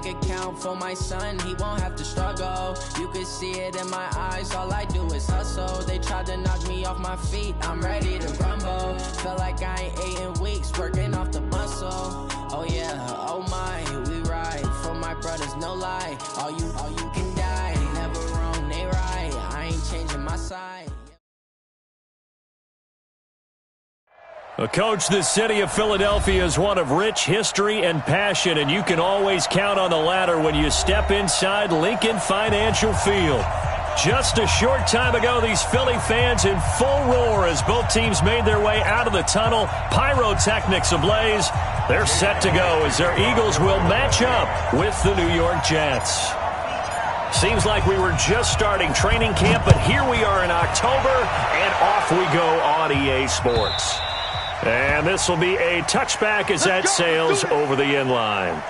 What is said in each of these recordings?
bank account for my son, he won't have to struggle. You can see it in my eyes, all I do is hustle. They tried to knock me off my feet, I'm ready to rumble. Felt like I ain't ate in weeks, working off the muscle. Oh yeah, oh my, we ride for my brothers, no lie. All you can die, never wrong, they right. I ain't changing my side. Coach, the city of Philadelphia is one of rich history and passion, and you can always count on the latter when you step inside Lincoln Financial Field. Just a short time ago, these Philly fans in full roar as both teams made their way out of the tunnel. Pyrotechnics ablaze. They're set to go as their Eagles will match up with the New York Jets. Seems like we were just starting training camp, but here we are in October, and off we go on EA Sports. And this will be a touchback as that sails over the end line.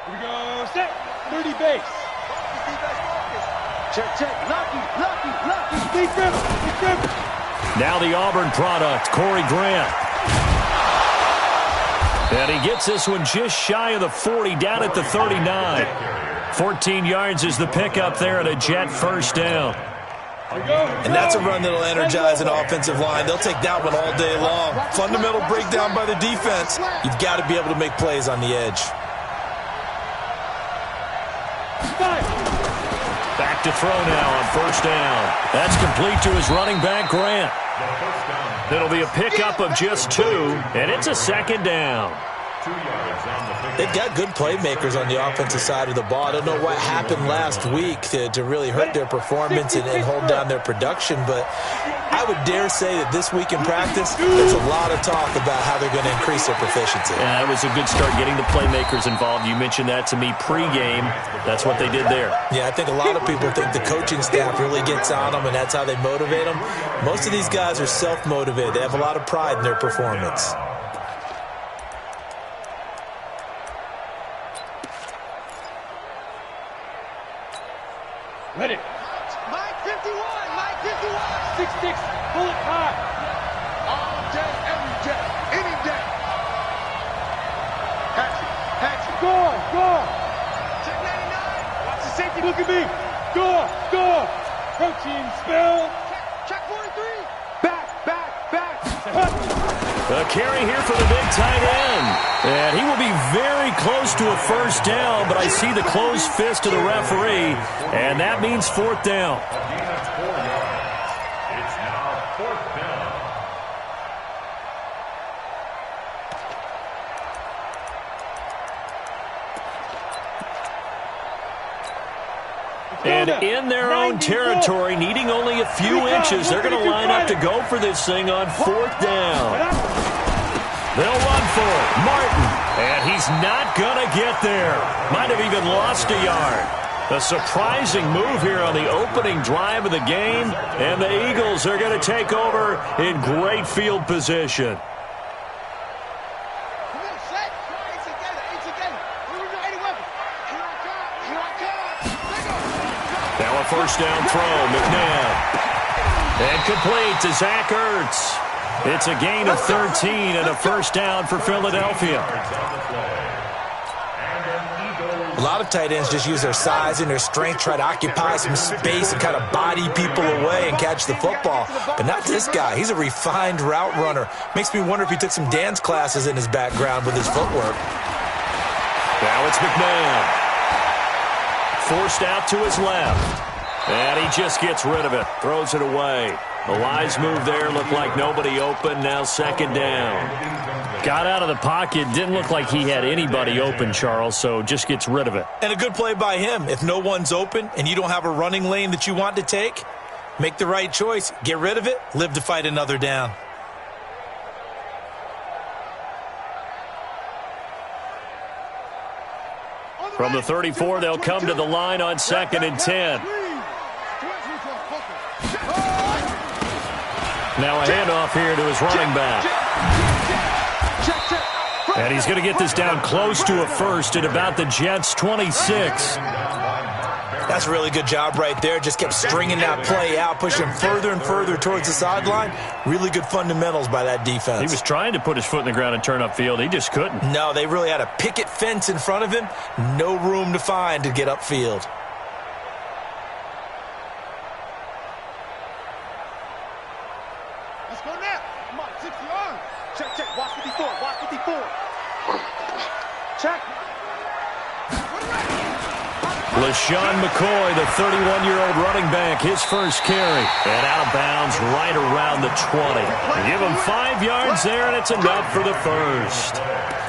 Here we go, set, 30 base. Check, lucky, deep grip. Now the Auburn product, Corey Grant. And he gets this one just shy of the 40, down at the 39. 14 yards is the pickup there at a Jet first down. And that's a run that'll energize an offensive line. They'll take that one all day long. Fundamental breakdown by the defense. You've got to be able to make plays on the edge. Back to throw now on first down. That's complete to his running back, Grant. It'll be a pickup of just 2, and it's a second down. They've got good playmakers on the offensive side of the ball. I don't know what happened last week to really hurt their performance and hold down their production, but I would dare say that this week in practice, there's a lot of talk about how they're going to increase their proficiency. Yeah, that was a good start getting the playmakers involved. You mentioned that to me pregame. That's what they did there. Yeah, I think a lot of people think the coaching staff really gets on them, and that's how they motivate them. Most of these guys are self-motivated. They have a lot of pride in their performance. Ready. Mike 51, 6'6", bullet high. all day, every day, any day. Hatchet. Score. Check 99. Watch the safety, look at me. Score. Protein spill. Check 43. Back. A carry here for the big tight end. And he will be very close to a first down, but I see the closed fist of the referee, and that means fourth down. It's now fourth down. And in their own territory, needing only a few inches, they're going to line up to go for this thing on fourth down. They'll run for it. Martin. And he's not going to get there. Might have even lost a yard. A surprising move here on the opening drive of the game. And the Eagles are going to take over in great field position. Now a first down throw. McNabb. And complete to Zach Ertz. It's a gain of 13 and a first down for Philadelphia. A lot of tight ends just use their size and their strength, try to occupy some space and kind of body people away and catch the football. But not this guy. He's a refined route runner. Makes me wonder if he took some dance classes in his background with his footwork. Now it's McNabb. Forced out to his left. And he just gets rid of it. Throws it away. The wise move there. Looked like nobody open. Now second down. Got out of the pocket. Didn't look like he had anybody open, Charles, so just gets rid of it. And a good play by him. If no one's open and you don't have a running lane that you want to take, make the right choice. Get rid of it. Live to fight another down. From the 34, they'll come to the line on 2nd and 10. Now a handoff here to his running back. And he's going to get this down close to a first at about the Jets' 26. That's a really good job right there. Just kept stringing that play out, pushing him further and further towards the sideline. Really good fundamentals by that defense. He was trying to put his foot in the ground and turn upfield. He just couldn't. No, they really had a picket fence in front of him. No room to find to get upfield. Let's go now. Come on, 60 yards. Check, check. Watch 54. Watch 54. Check. LaShawn McCoy, the 31-year-old running back, his first carry. And out of bounds right around the 20. Give him 5 yards there, and it's enough for the first.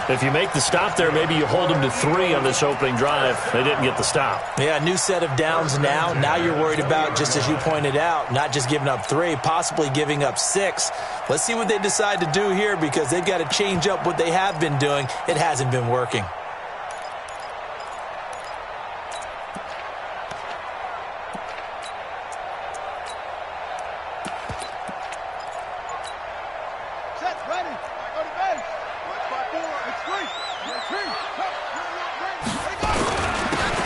If you make the stop there, maybe you hold them to 3 on this opening drive. They didn't get the stop. Yeah, new set of downs now. Now you're worried about, just as you pointed out, not just giving up 3, possibly giving up 6. Let's see what they decide to do here because they've got to change up what they have been doing. It hasn't been working.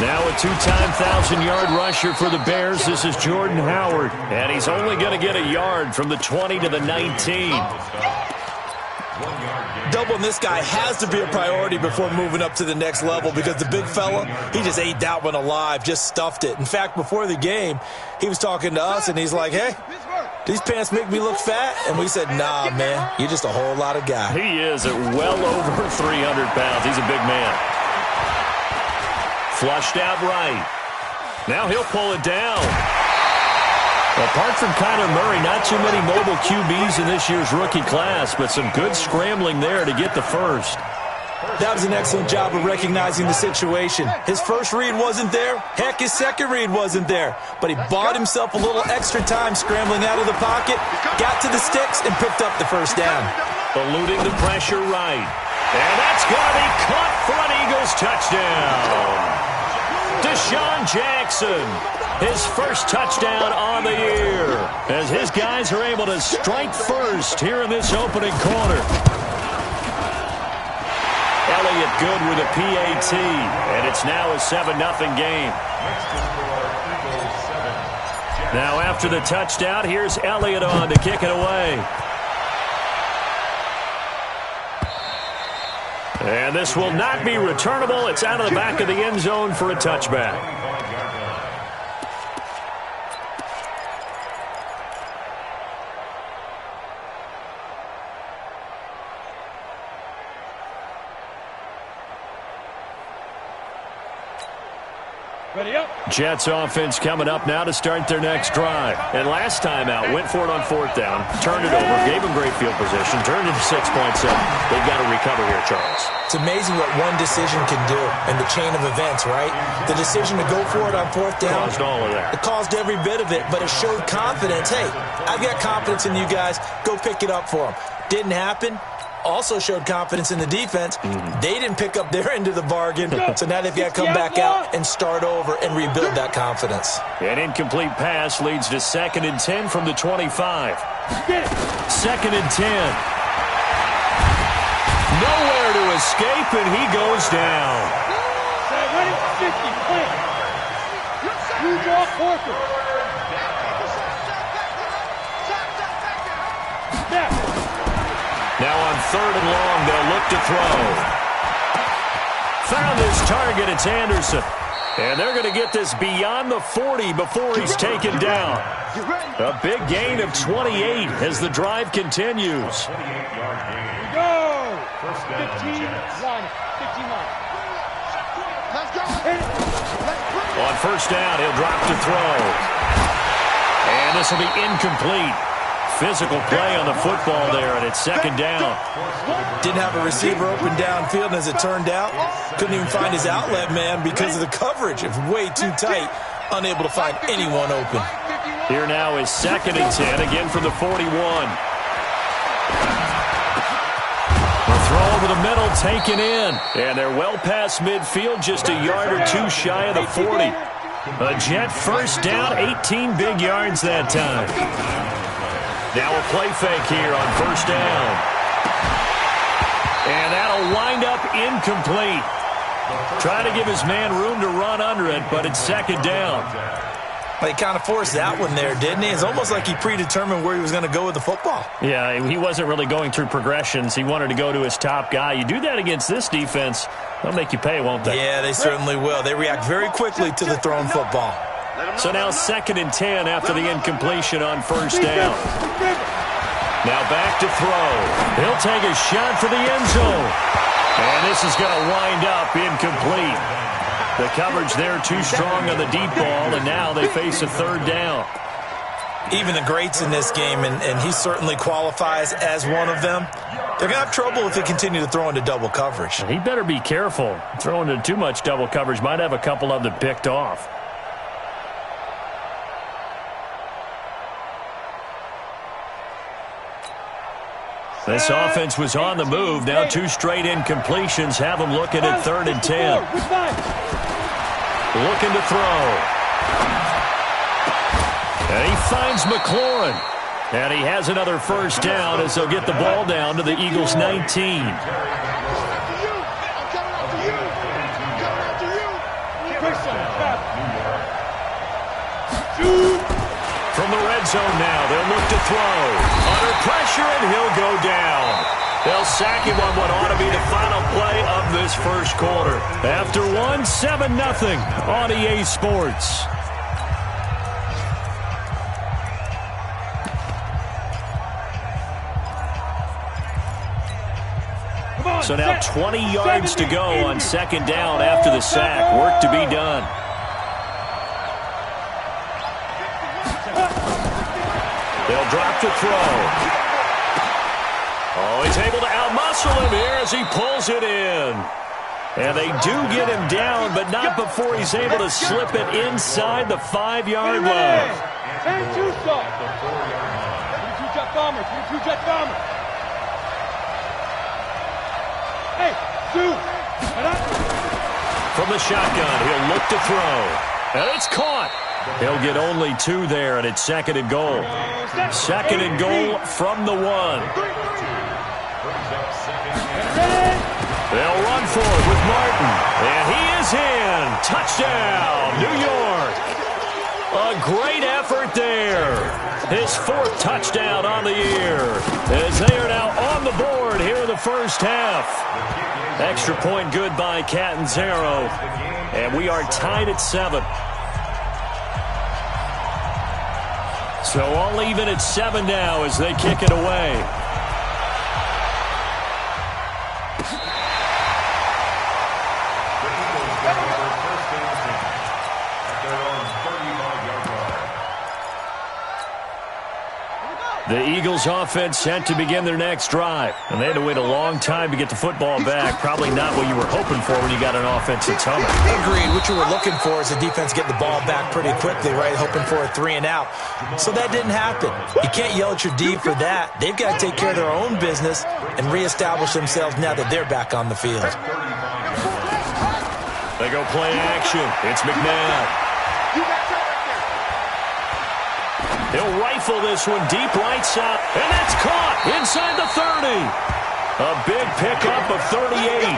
Now a 2-time 1,000-yard rusher for the Bears. This is Jordan Howard. And he's only going to get a yard from the 20 to the 19. Doubling this guy has to be a priority before moving up to the next level because the big fella, he just ate that one alive, just stuffed it. In fact, before the game, he was talking to us, and he's like, hey, these pants make me look fat? And we said, nah, man, you're just a whole lot of guy. He is at well over 300 pounds. He's a big man. Flushed out right. Now he'll pull it down. Apart from Kyler Murray, not too many mobile QBs in this year's rookie class, but some good scrambling there to get the first. That was an excellent job of recognizing the situation. His first read wasn't there. Heck, his second read wasn't there. But he bought himself a little extra time scrambling out of the pocket, got to the sticks, and picked up the first down. Eluding the pressure right. And that's going to be caught for an Eagles touchdown. Deshaun Jackson, his first touchdown on the year, as his guys are able to strike first here in this opening quarter. Elliott good with a PAT, and it's now a 7-0 game. Now after the touchdown, here's Elliott on to kick it away. And this will not be returnable. It's out of the back of the end zone for a touchback. Jets offense coming up now to start their next drive. And last time out, went for it on 4th down, turned it over, gave them great field position, turned it to 6 points up. They've got to recover here, Charles. It's amazing what one decision can do in the chain of events, right? The decision to go for it on 4th down. Caused all of that. It caused every bit of it, but it showed confidence. Hey, I've got confidence in you guys. Go pick it up for them. Didn't happen. also showed confidence in the defense. They didn't pick up their end of the bargain, so now they've got to come back out and start over and rebuild that confidence. An incomplete pass leads to 2nd and 10 from the 25. 2nd and 10. Nowhere to escape, and he goes down. 50, clear. You draw quarter. Now on 3rd and long, they'll look to throw. Found his target, it's Anderson. And they're going to get this beyond the 40 before he's taken down. A big gain of 28 as the drive continues. Go! 15 line. 15 line. Let's go. On 1st down, he'll drop to throw. And this will be incomplete. Physical play on the football there, and it's 2nd down. Didn't have a receiver open downfield, and as it turned out, couldn't even find his outlet man because of the coverage. It was way too tight, unable to find anyone open. Here now is 2nd and 10, again from the 41. The throw over the middle, taken in. And they're well past midfield, just a yard or two shy of the 40. A Jet 1st down, 18 big yards that time. Now a play fake here on 1st down. And that'll wind up incomplete. Try to give his man room to run under it, but it's 2nd down. He kind of forced that one there, didn't he? It's almost like he predetermined where he was going to go with the football. Yeah, he wasn't really going through progressions. He wanted to go to his top guy. You do that against this defense, they'll make you pay, won't they? Yeah, they certainly will. They react very quickly to the thrown football. So now 2nd and 10 after the incompletion on 1st down. Now back to throw. He'll take a shot for the end zone. And this is going to wind up incomplete. The coverage there too strong on the deep ball, and now they face a 3rd down. Even the greats in this game, and he certainly qualifies as one of them, they're going to have trouble if they continue to throw into double coverage. He better be careful. Throwing into too much double coverage might have a couple of them picked off. This offense was on the move. Now 2 straight incompletions have them looking at 3rd and 10. Looking to throw. And he finds McLaurin. And he has another 1st down as they'll get the ball down to the Eagles' 19. From the red zone now, they'll look to throw. Under pressure, and he'll go down. They'll sack him on what ought to be the final play of this 1st quarter. After 7-0 on EA Sports. So now 20 yards to go on 2nd down after the sack. Work to be done. They'll drop to throw. Oh, he's able to outmuscle him here as he pulls it in. And they do get him down, but not before he's able to slip it inside the 5-yard line. And 2-stop. 2-jet bomber. 2-jet bomber. Hey, Sue. From the shotgun, he'll look to throw. And it's caught. He'll get only 2 there, and it's 2nd and goal. 2nd and goal from the 1. They'll run for it with Martin. And he is in. Touchdown, New York. A great effort there. His 4th touchdown on the year. As they are now on the board here in the 1st half. Extra point good by Catanzaro. And we are tied at 7. So all even at 7 now as they kick it away. The Eagles offense set to begin their next drive. And they had to wait a long time to get the football back. Probably not what you were hoping for when you got an offense that's humming. Agreed. What you were looking for is the defense getting the ball back pretty quickly, right? Hoping for a 3 and out. So that didn't happen. You can't yell at your D for that. They've got to take care of their own business and reestablish themselves now that they're back on the field. They go play action. It's McNabb. He'll rifle this one deep right side. And that's caught inside the 30. A big pickup of 38.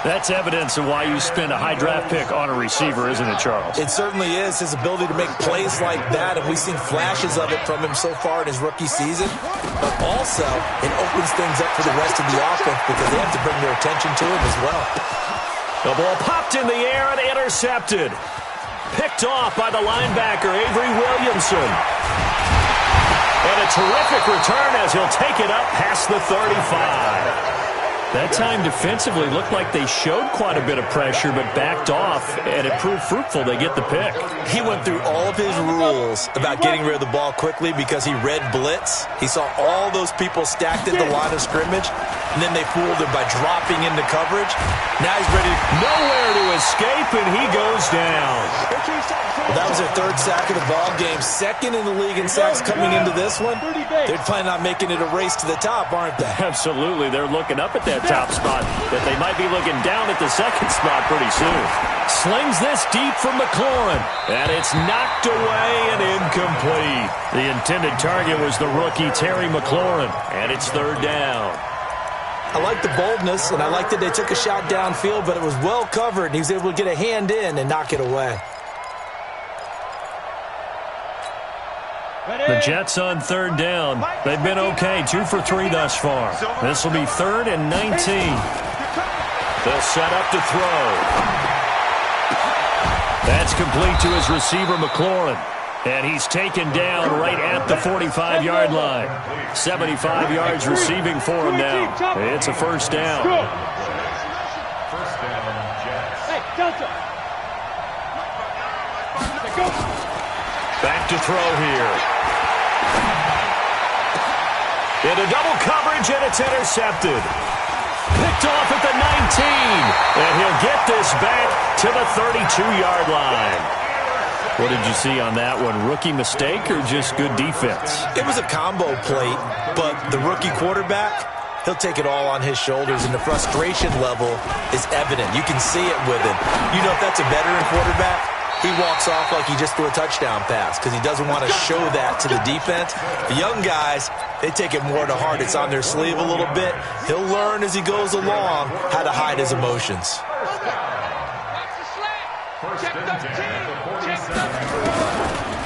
That's evidence of why you spend a high draft pick on a receiver, isn't it, Charles? It certainly is. His ability to make plays like that, and we've seen flashes of it from him so far in his rookie season. But also, it opens things up for the rest of the offense because they have to bring their attention to him as well. The ball popped in the air and intercepted. Picked off by the linebacker, Avery Williamson. And a terrific return as he'll take it up past the 35. That time defensively looked like they showed quite a bit of pressure but backed off, and it proved fruitful. They get the pick. He went through all of his rules about getting rid of the ball quickly because he read blitz. He saw all those people stacked at the line of scrimmage, and then they fooled him by dropping into coverage. Now he's ready to... Nowhere to escape, and he goes down. Well, that was their third sack of the ball game. Second in the league in sacks coming into this one. They're planning on making it a race to the top, aren't they? Absolutely. They're looking up at that top spot, but they might be looking down at the second spot pretty soon. Slings this deep from McLaurin, and it's knocked away and incomplete. The intended target was the rookie Terry McLaurin, and it's third down. I like the boldness, and I like that they took a shot downfield, but it was well covered, and he was able to get a hand in and knock it away. The Jets on third down. They've been okay, 2 for 3 thus far. This will be 3rd and 19. They'll set up to throw. That's complete to his receiver, McLaurin. And he's taken down right at the 45-yard line. 75 yards receiving for him now. It's a first down. First down, Jets. Hey, Delta. Back to throw here. Into double coverage, and it's intercepted. Picked off at the 19. And he'll get this back to the 32-yard line. What did you see on that one? Rookie mistake or just good defense? It was a combo plate, but the rookie quarterback, he'll take it all on his shoulders, and the frustration level is evident. You can see it with him. You know, if that's a veteran quarterback, he walks off like he just threw a touchdown pass because he doesn't want to show that to the defense. The young guys, they take it more to heart. It's on their sleeve a little bit. He'll learn as he goes along how to hide his emotions.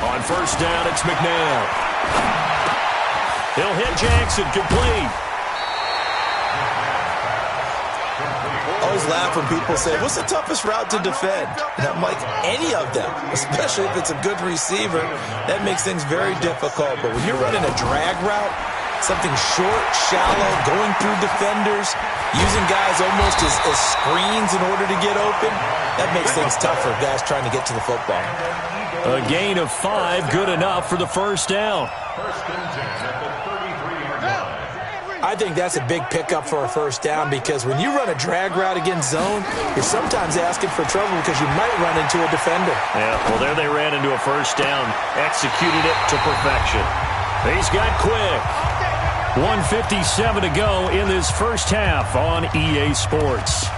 On first down, it's McNabb. He'll hit Jackson, complete. I always laugh when people say, what's the toughest route to defend? And I'm like, any of them, especially if it's a good receiver. That makes things very difficult. But when you're running a drag route, something short, shallow, going through defenders, using guys almost as screens in order to get open, that makes things tough for guys trying to get to the football. A gain of 5, good enough for the first down. First and 10 at the 33-yard line. I think that's a big pickup for a first down because when you run a drag route against zone, you're sometimes asking for trouble because you might run into a defender. Yeah, well, there they ran into a first down, executed it to perfection. He's got quick. 1:57 to go in this first half on EA Sports.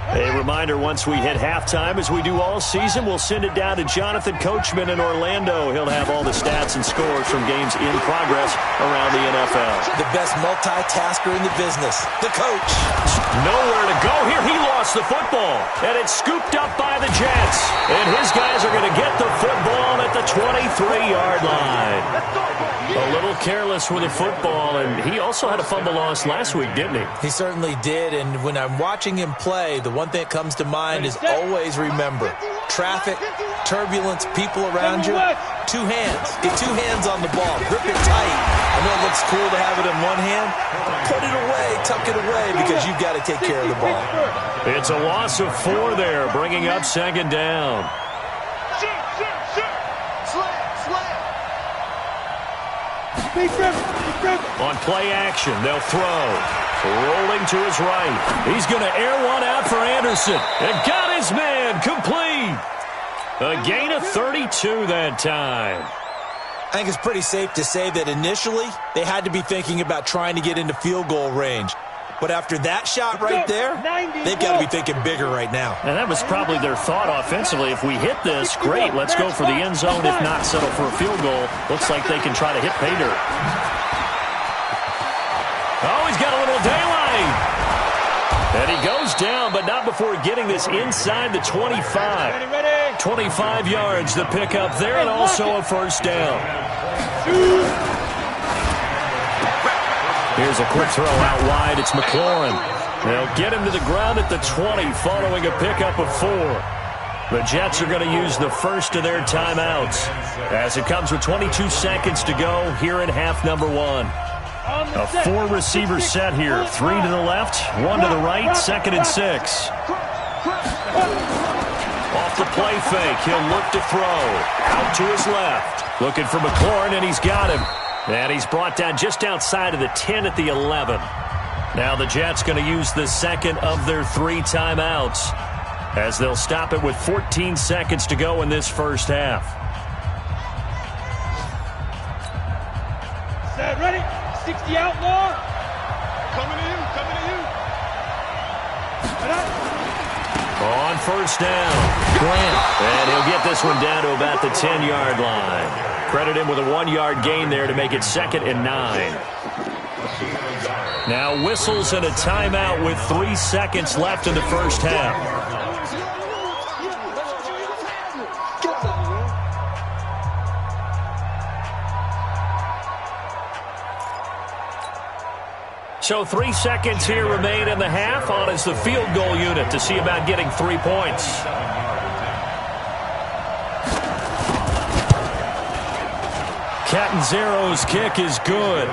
A reminder, once we hit halftime, as we do all season, we'll send it down to Jonathan Coachman in Orlando. He'll have all the stats and scores from games in progress around the NFL. The best multitasker in the business, the coach. Nowhere to go here. He lost the football, and it's scooped up by the Jets. And his guys are going to get the football at the 23-yard line. A little little careless with the football, and he also had a fumble loss last week, didn't he? He certainly did, and when I'm watching him play, the one thing that comes to mind is always remember, traffic, turbulence, people around you, two hands. Get two hands on the ball. Grip it tight. I know it looks cool to have it in one hand. Put it away, tuck it away, because you've got to take care of the ball. It's a loss of 4 there, bringing up second down. On play action, they'll throw. Rolling to his right. He's going to air one out for Anderson. And got his man complete. A gain of 32 that time. I think it's pretty safe to say that initially they had to be thinking about trying to get into field goal range. But after that shot right there, they've got to be thinking bigger right now. And that was probably their thought offensively. If we hit this, great, let's go for the end zone. If not, settle for a field goal. Looks like they can try to hit pay dirt. Oh, he's got a little daylight. And he goes down, but not before getting this inside the 25. 25 yards to pick up there, and also a first down. Here's a quick throw out wide. It's McLaurin. They'll get him to the ground at the 20 following a pickup of 4. The Jets are going to use the first of their timeouts as it comes with 22 seconds to go here in half number 1. A 4-receiver set here. 3 to the left, 1 to the right, 2nd and 6. Off the play fake, he'll look to throw. Out to his left. Looking for McLaurin, and he's got him. And he's brought down just outside of the 10 at the 11. Now the Jets going to use the second of their 3 timeouts as they'll stop it with 14 seconds to go in this first half. Set, ready? 60 outlaw. Coming to you, coming to you. On first down, Grant. And he'll get this one down to about the 10-yard line. Credit him with a 1-yard gain there to make it 2nd and 9. Now whistles and a timeout with 3 seconds left in the first half. So 3 seconds here remain in the half. On is the field goal unit to see about getting 3 points. Catanzaro's kick is good.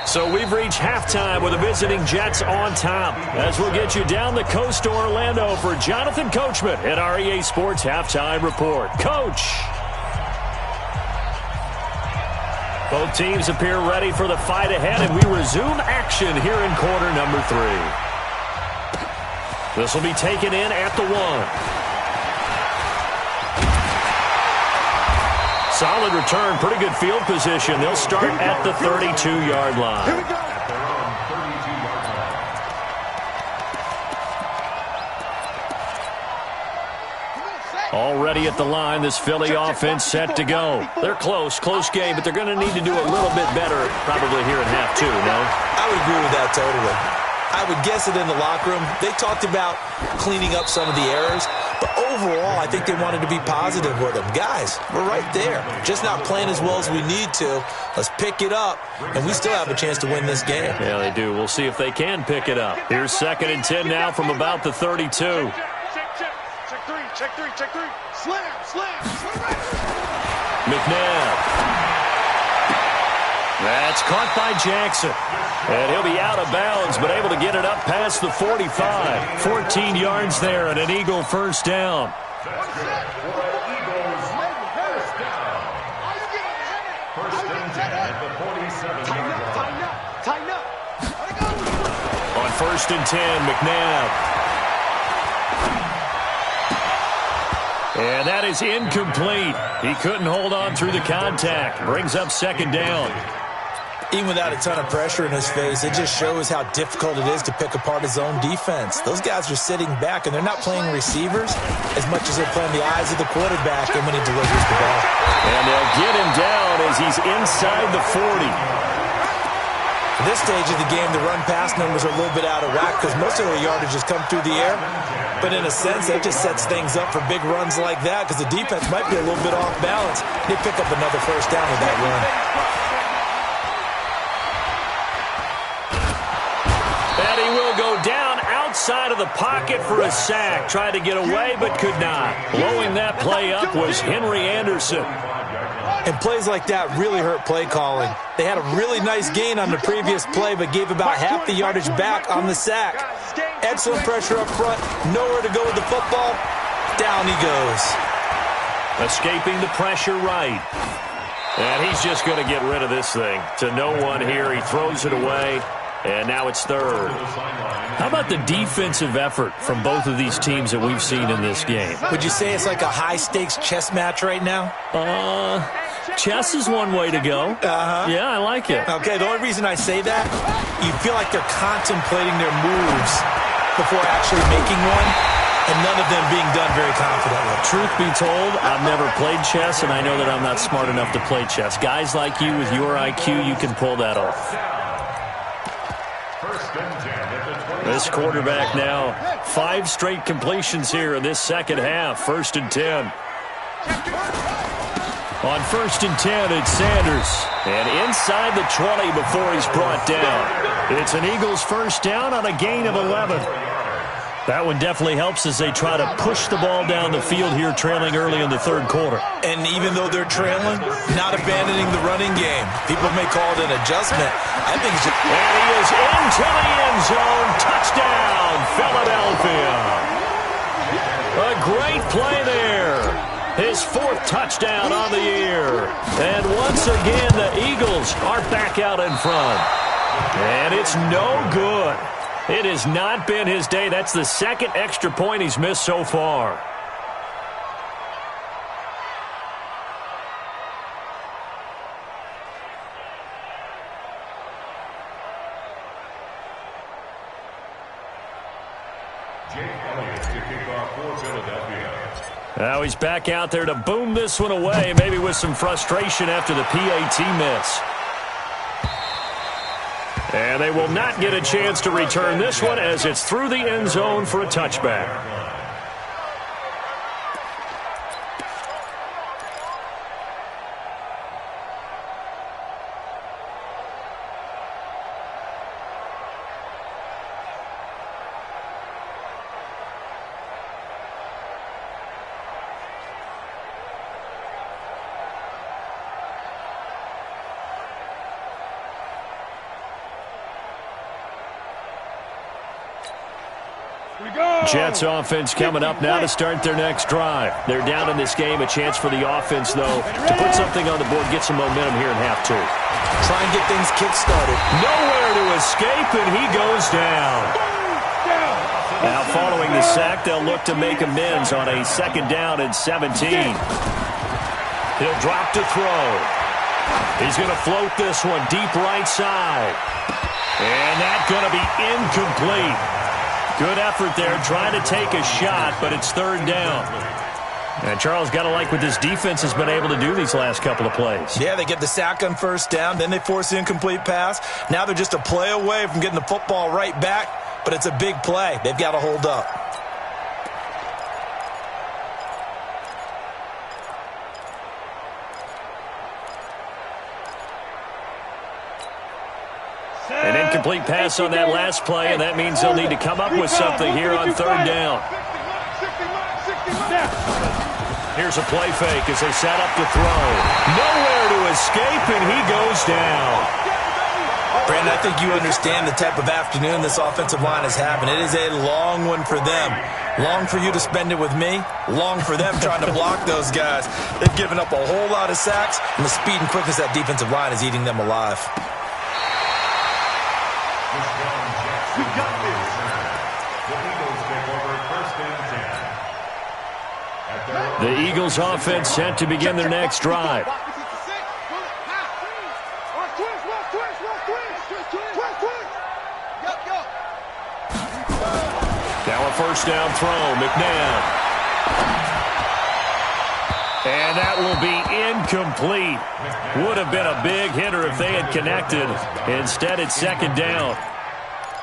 So we've reached halftime with the visiting Jets on top. As we'll get you down the coast to Orlando for Jonathan Coachman at our EA Sports Halftime Report. Coach. Both teams appear ready for the fight ahead, and we resume action here in quarter number 3. This will be taken in at the 1. Solid return, pretty good field position. They'll start at the 32-yard line. Here we go. Already at the line, this Philly offense set to go. They're close game, but they're going to need to do a little bit better probably here in half 2, no? I would agree with that totally. I would guess it in the locker room. They talked about cleaning up some of the errors, but overall, I think they wanted to be positive with them. Guys, we're right there. Just not playing as well as we need to. Let's pick it up, and we still have a chance to win this game. Yeah, they do. We'll see if they can pick it up. Here's 2nd and 10 now from about the 32. Check three. Slam. McNabb. That's caught by Jackson. And he'll be out of bounds, but able to get it up past the 45. 14 yards there and an Eagle first down. First and 10 at the 47-yard line. Tighten up. On 1st and 10, McNabb. And that is incomplete. He couldn't hold on through the contact. Brings up 2nd down. Even without a ton of pressure in his face, it just shows how difficult it is to pick apart his own defense. Those guys are sitting back, and they're not playing receivers as much as they're playing the eyes of the quarterback and when he delivers the ball. And they'll get him down as he's inside the 40. At this stage of the game, the run-pass numbers are a little bit out of whack because most of their yardage has come through the air. But in a sense, that just sets things up for big runs like that because the defense might be a little bit off balance. They pick up another first down with that run. he will go down outside of the pocket for a sack. Tried to get away, but could not. Blowing that play up was Henry Anderson. And plays like that really hurt play calling. They had a really nice gain on the previous play, but gave about half the yardage back on the sack. Excellent pressure up front. Nowhere to go with the football. Down he goes. Escaping the pressure right. And he's just going to get rid of this thing. To no one here. He throws it away. And now it's third. How about the defensive effort from both of these teams that we've seen in this game? Would you say it's like a high-stakes chess match right now? Chess is one way to go. Yeah, I like it. Okay, the only reason I say that, you feel like they're contemplating their moves before actually making one, and none of them being done very confidently. Truth be told, I've never played chess, and I know that I'm not smart enough to play chess. Guys like you with your IQ, you can pull that off. This quarterback now, 5 straight completions here in this second half. 1st and 10. On 1st and 10, it's Sanders. And inside the 20 before he's brought down. It's an Eagles first down on a gain of 11. That one definitely helps as they try to push the ball down the field here, trailing early in the third quarter. And even though they're trailing, not abandoning the running game. People may call it an adjustment. I think it's just... And he is into the end zone. Touchdown, Philadelphia. A great play there. His 4th touchdown on the year. And once again, the Eagles are back out in front. And it's no good. It has not been his day. That's the 2nd extra point he's missed so far. Now he's back out there to boom this one away, maybe with some frustration after the PAT miss. And they will not get a chance to return this one as it's through the end zone for a touchback. Jets offense coming up now to start their next drive. They're down in this game. A chance for the offense, though, to put something on the board, get some momentum here in half 2. Try and get things kick-started. Nowhere to escape, and he goes down. Now, following the sack, they'll look to make amends on a 2nd down and 17. He'll drop to throw. He's going to float this one deep right side. And that's going to be incomplete. Good effort there, trying to take a shot, but it's 3rd down. And Charles, got to like what this defense has been able to do these last couple of plays. Yeah, they get the sack on 1st down, then they force the incomplete pass. Now they're just a play away from getting the football right back, but it's a big play. They've got to hold up. An incomplete pass on that last play, and that means they'll need to come up with something here on 3rd down. Here's a play fake as they set up to throw. Nowhere to escape, and he goes down. Brandon, I think you understand the type of afternoon this offensive line is having. It is a long one for them. Long for you to spend it with me. Long for them trying to block those guys. They've given up a whole lot of sacks, and the speed and quickness of that defensive line is eating them alive. You got this. The Eagles take over 1st and 10. The Eagles offense set to begin their next drive. Now a 1st down throw, McNabb. And that will be incomplete. Would have been a big hitter if they had connected. Instead, it's 2nd down.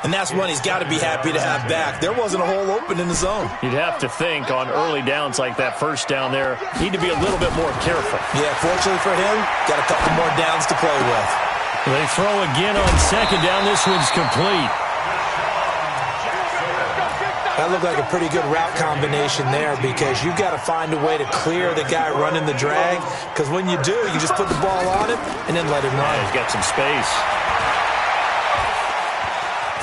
And that's one he's got to be happy to have back. There wasn't a hole open in the zone. You'd have to think on early downs like that 1st down there, need to be a little bit more careful. Yeah, fortunately for him, got a couple more downs to play with. They throw again on 2nd down. This one's complete. That looked like a pretty good route combination there because you've got to find a way to clear the guy running the drag, because when you do, you just put the ball on him and then let him run. Yeah, he's got some space.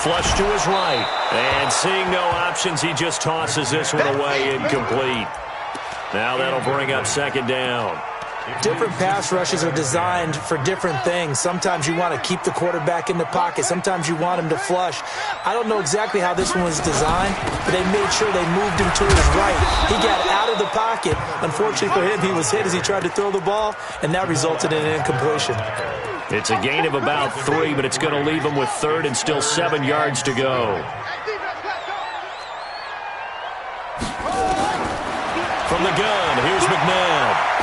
Flush to his right. And seeing no options, he just tosses this one away, incomplete. Now that'll bring up second down. Different pass rushes are designed for different things. Sometimes you want to keep the quarterback in the pocket. Sometimes you want him to flush. I don't know exactly how this one was designed, but they made sure they moved him to his right. He got out of the pocket. Unfortunately for him, he was hit as he tried to throw the ball, and that resulted in an incompletion. It's a gain of about 3, but it's going to leave him with third and still 7 yards to go. From the gun, here's McNabb.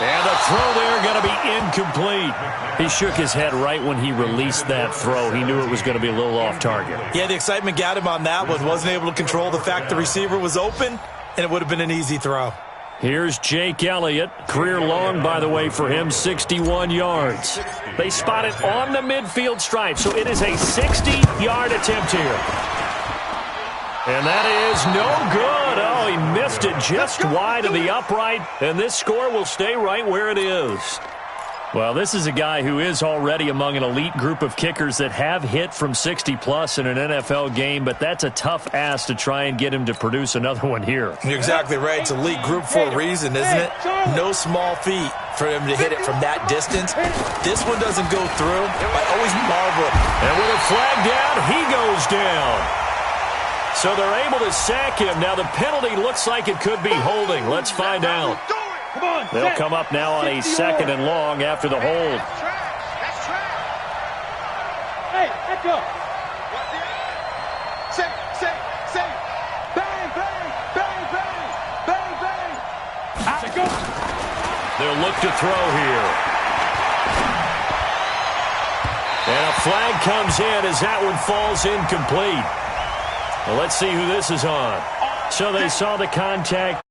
And the throw there going to be incomplete. He shook his head right when he released that throw. He knew it was going to be a little off target. Yeah, the excitement got him on that one. Wasn't able to control the fact the receiver was open, and it would have been an easy throw. Here's Jake Elliott. Career long, by the way, for him, 61 yards. They spot it on the midfield stripe, so it is a 60-yard attempt here. And that is no good. Oh, he missed it just wide of the upright, and this score will stay right where it is. Well, this is a guy who is already among an elite group of kickers that have hit from 60-plus in an NFL game, but that's a tough ask to try and get him to produce another one here. You're exactly right. It's elite group for a reason, isn't it? No small feat for him to hit it from that distance. This one doesn't go through. I always marvel. And with a flag down, he goes down. So they're able to sack him. Now the penalty looks like it could be holding. Let's find out. They'll come up now on a 2nd and long after the hold. Hey, echo. Say. Bang, bang, bang, bang, bang, bang. Go. They'll look to throw here. And a flag comes in as that one falls incomplete. Well, let's see who this is on. So they saw the contact.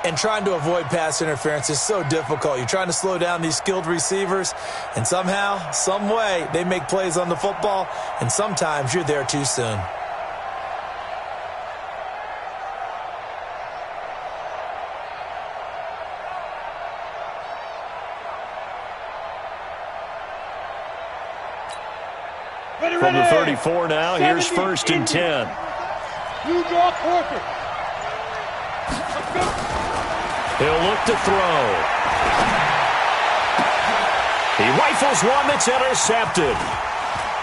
And trying to avoid pass interference is so difficult. You're trying to slow down these skilled receivers, and somehow, some way, they make plays on the football, and sometimes you're there too soon. From the 34 now, here's 1st and 10. You draw quarter. He'll look to throw. He rifles one that's intercepted.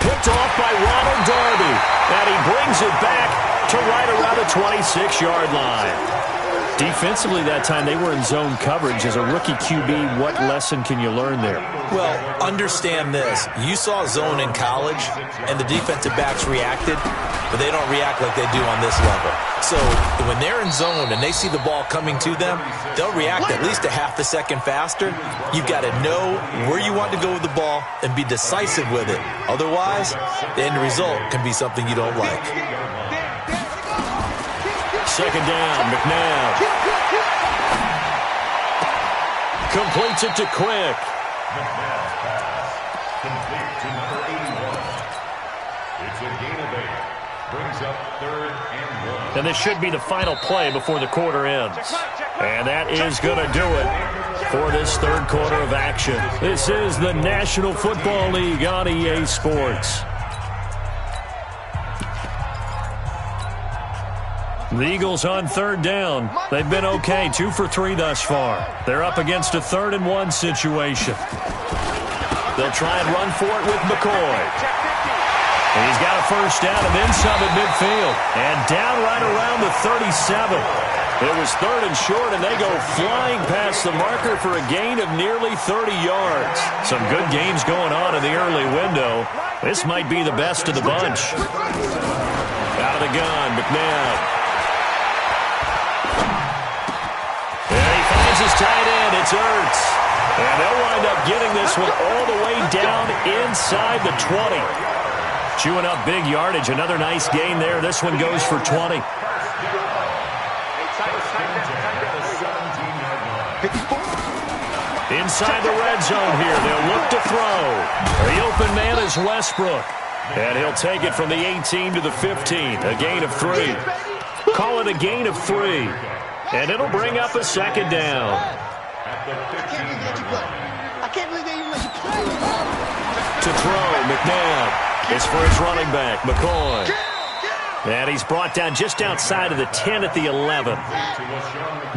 Picked off by Ronald Darby. And he brings it back to right around the 26-yard line. Defensively that time, they were in zone coverage. As a rookie QB, what lesson can you learn there? Well, understand this. You saw zone in college, and the defensive backs reacted, but they don't react like they do on this level. So when they're in zone and they see the ball coming to them, they'll react at least a half a second faster. You've got to know where you want to go with the ball and be decisive with it. Otherwise, the end result can be something you don't like. 2nd down, McNabb. Completes it to Quick. McNabb pass. Complete to number 81. It's a gain of 8. Brings up 3rd and 1. And this should be the final play before the quarter ends. And that is going to do it for this 3rd quarter of action. This is the National Football League on EA Sports. The Eagles on 3rd down. They've been okay, 2 for 3 thus far. They're up against a 3rd and 1 situation. They'll try and run for it with McCoy. And he's got a 1st down and then some at midfield. And down right around the 37. It was 3rd and short, and they go flying past the marker for a gain of nearly 30 yards. Some good games going on in the early window. This might be the best of the bunch. Out of the gun, McNabb. His tight end, it's Ertz. And they'll wind up getting this one all the way down inside the 20. Chewing up big yardage. Another nice gain there. This one goes for 20. Inside the red zone here. They'll look to throw. The open man is Westbrook. And he'll take it from the 18 to the 15, a gain of 3. Call it a gain of 3. And it'll bring up a second down. I can't believe they even let you play. To throw, McNabb. It's for his running back, McCoy. And he's brought down just outside of the 10 at the 11.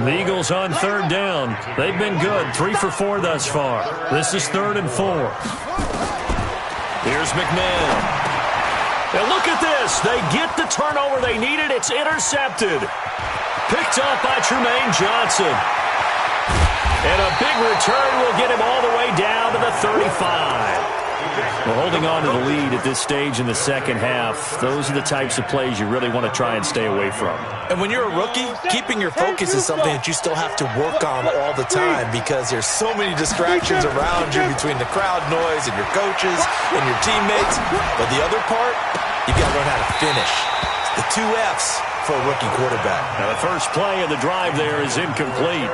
The Eagles on third down. They've been good, 3 for 4 thus far. This is 3rd and 4. Here's McNabb. And look at this. They get the turnover they needed. It's intercepted. Picked up by Tremaine Johnson. And a big return will get him all the way down to the 35. Well, holding on to the lead at this stage in the second half, those are the types of plays you really want to try and stay away from. And when you're a rookie, keeping your focus is something that you still have to work on all the time because there's so many distractions around you between the crowd noise and your coaches and your teammates. But the other part, you got to learn how to finish. It's the 2 F's for a rookie quarterback. Now, the first play of the drive there is incomplete.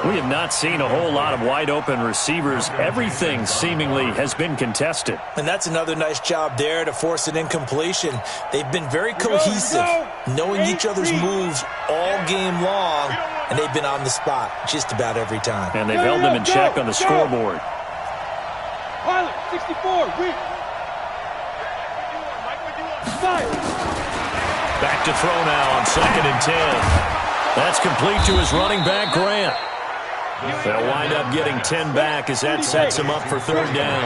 We have not seen a whole lot of wide-open receivers. Everything seemingly has been contested. And that's another nice job there to force an incompletion. They've been very cohesive, knowing each other's moves all game long, and they've been on the spot just about every time. And they've held them in check on the scoreboard. Pilot, 64, weak. Back to throw now on 2nd and 10. That's complete to his running back, Grant. They'll wind up getting 10 back as that sets him up for 3rd down.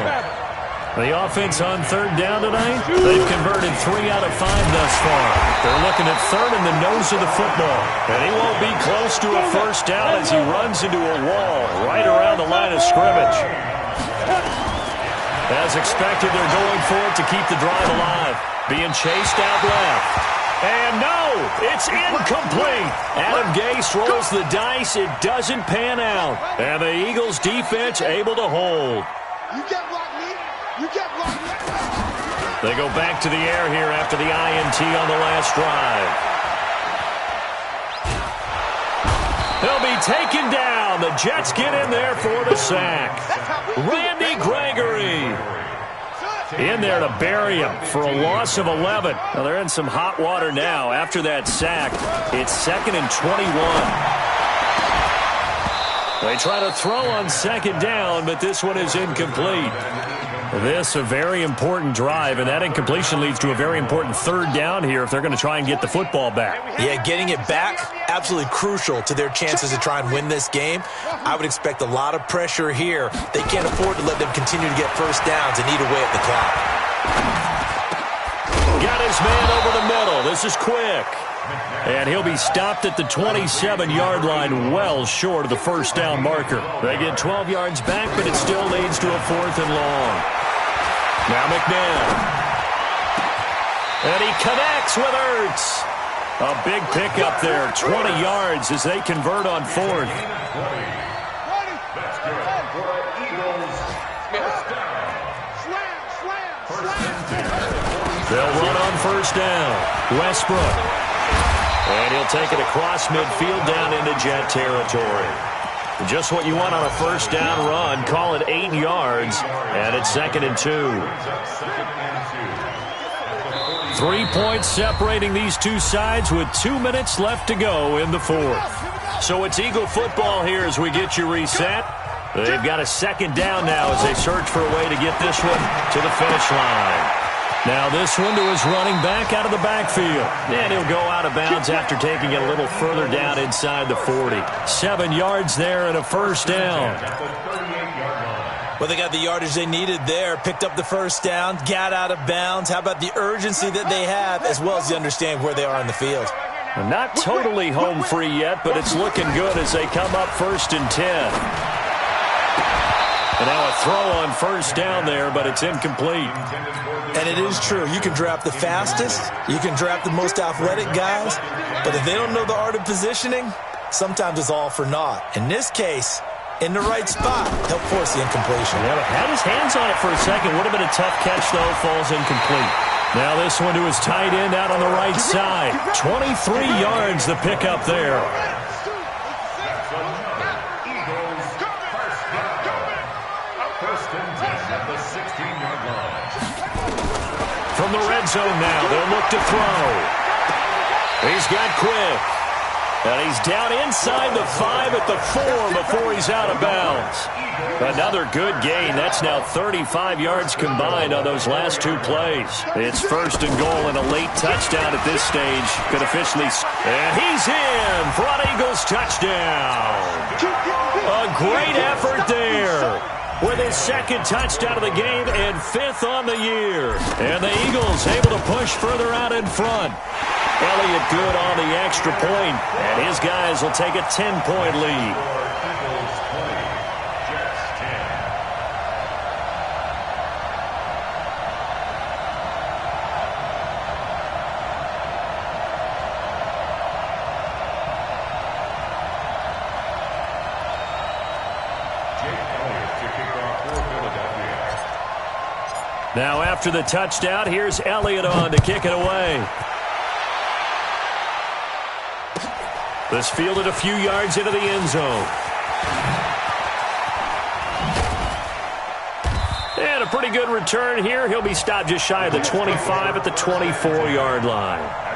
The offense on 3rd down tonight, they've converted 3 out of 5 thus far. They're looking at 3rd in the nose of the football. And he won't be close to a 1st down as he runs into a wall right around the line of scrimmage. As expected, they're going for it to keep the drive alive. Being chased out left. And no, it's incomplete. Adam Gase rolls the dice. It doesn't pan out. And the Eagles defense able to hold. You get blocked, me. You get blocked, me. They go back to the air here after the INT on the last drive. He'll be taken down. The Jets get in there for the sack. Randy Gregory in there to bury him for a loss of 11. Now they're in some hot water now. After that sack, it's 2nd and 21. They try to throw on 2nd down, but this one is incomplete. This a very important drive, and that incompletion leads to a very important 3rd down here if they're going to try and get the football back. Yeah, getting it back, absolutely crucial to their chances to try and win this game. I would expect a lot of pressure here. They can't afford to let them continue to get 1st downs and eat away at the clock. Got his man over the middle. This is quick. And he'll be stopped at the 27-yard line, well short of the 1st down marker. They get 12 yards back, but it still leads to a 4th and long. Now McNabb. And he connects with Ertz. A big pickup there, 20 yards as they convert on 4th. They'll run on 1st down. Westbrook. And he'll take it across midfield down into Jet territory. Just what you want on a 1st down run. Call it 8 yards. And it's 2nd and 2. 3 points separating these two sides with 2 minutes left to go in the 4th. So it's Eagle football here as we get you reset. They've got a 2nd down now as they search for a way to get this one to the finish line. Now this one to his running back out of the backfield. And he'll go out of bounds after taking it a little further down inside the 40. 7 yards there and a 1st down. Well, they got the yardage they needed there, picked up the 1st down, got out of bounds. How about the urgency that they have, as well as the understanding where they are in the field? Well, not totally home free yet, but it's looking good as they come up 1st and 10. And now a throw on 1st down there, but it's incomplete. And it is true. You can draft the fastest. You can draft the most athletic guys. But if they don't know the art of positioning, sometimes it's all for naught. In this case, in the right spot, help force the incompletion. Yeah, had his hands on it for a second. Would have been a tough catch, though. Falls incomplete. Now this one to his tight end out on the right side. 23 yards the pickup there. from the red zone now. They'll look to throw. He's got Quick. And he's down inside the 5 at the 4 before he's out of bounds. Another good gain. That's now 35 yards combined on those last 2 plays. It's 1st and goal and a late touchdown at this stage. Could officially... And he's in for an Eagles touchdown. A great effort there. With his 2nd touchdown of the game and 5th on the year. And the Eagles able to push further out in front. Elliott good on the extra point, and his guys will take a 10-point lead. Now after the touchdown, here's Elliott on to kick it away. This fielded a few yards into the end zone. And a pretty good return here. He'll be stopped just shy of the 25 at the 24-yard line.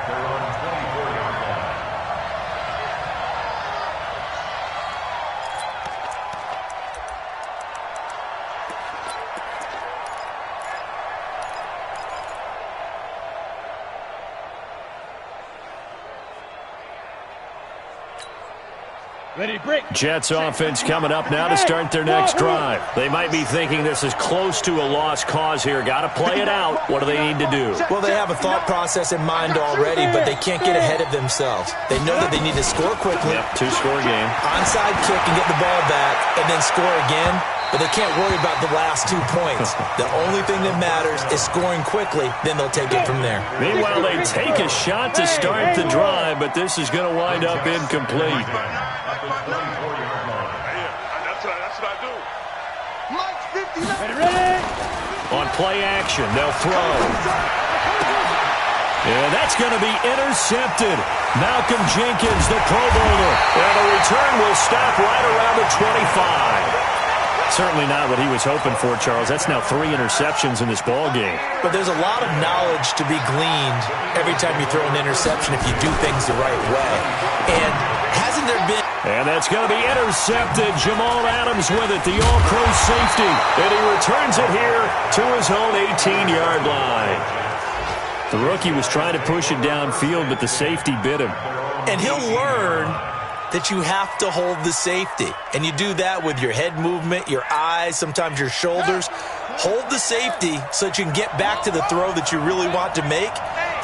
Ready, break. Jets offense coming up now to start their next drive. They might be thinking this is close to a lost cause here. Got to play it out. What do they need to do? Well, they have a thought process in mind already, but they can't get ahead of themselves. They know that they need to score quickly. Yep, 2-score game. Onside kick and get the ball back, and then score again. But they can't worry about the last 2 points. The only thing that matters is scoring quickly. Then they'll take it from there. Meanwhile, they take a shot to start the drive, but this is going to wind up incomplete. That's what I do. Ready. On play action, they'll throw. And that's going to be intercepted. Malcolm Jenkins, the Pro Bowler. And the return will stop right around the 25. Certainly not what he was hoping for, Charles. That's now 3 interceptions in this ball game. But there's a lot of knowledge to be gleaned every time you throw an interception if you do things the right way. And hasn't there been... And that's going to be intercepted. Jamal Adams with it, the all-pro safety. And he returns it here to his own 18-yard line. The rookie was trying to push it downfield, but the safety bit him. And he'll learn that you have to hold the safety. And you do that with your head movement, your eyes, sometimes your shoulders. Hold the safety so that you can get back to the throw that you really want to make.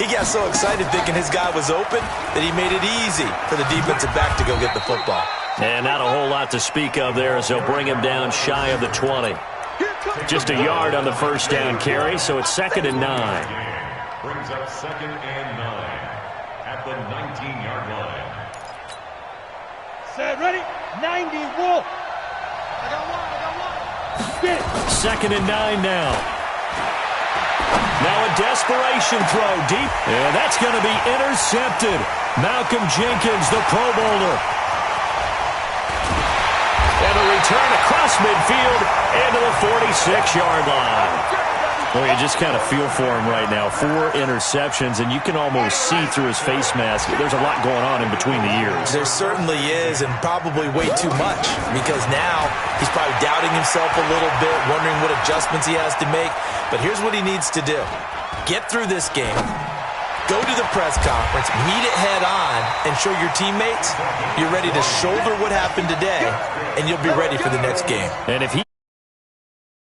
He got so excited thinking his guy was open that he made it easy for the defensive back to go get the football. And not a whole lot to speak of there as they'll bring him down shy of the 20. Just a yard on the first down carry, so it's 2nd and 9. Brings up 2nd and 9 at the 19-yard line. Set, ready. 90, Wolf. I got one. Get it. 2nd and 9 now. Now a desperation throw deep. And that's going to be intercepted. Malcolm Jenkins, the Pro Bowler. And a return across midfield into the 46-yard line. Well, you just kind of feel for him right now. 4 interceptions, and you can almost see through his face mask. There's a lot going on in between the ears. There certainly is, and probably way too much, because now he's probably doubting himself a little bit, wondering what adjustments he has to make. But here's what he needs to do. Get through this game, go to the press conference, meet it head on, and show your teammates you're ready to shoulder what happened today, and you'll be ready for the next game. And if he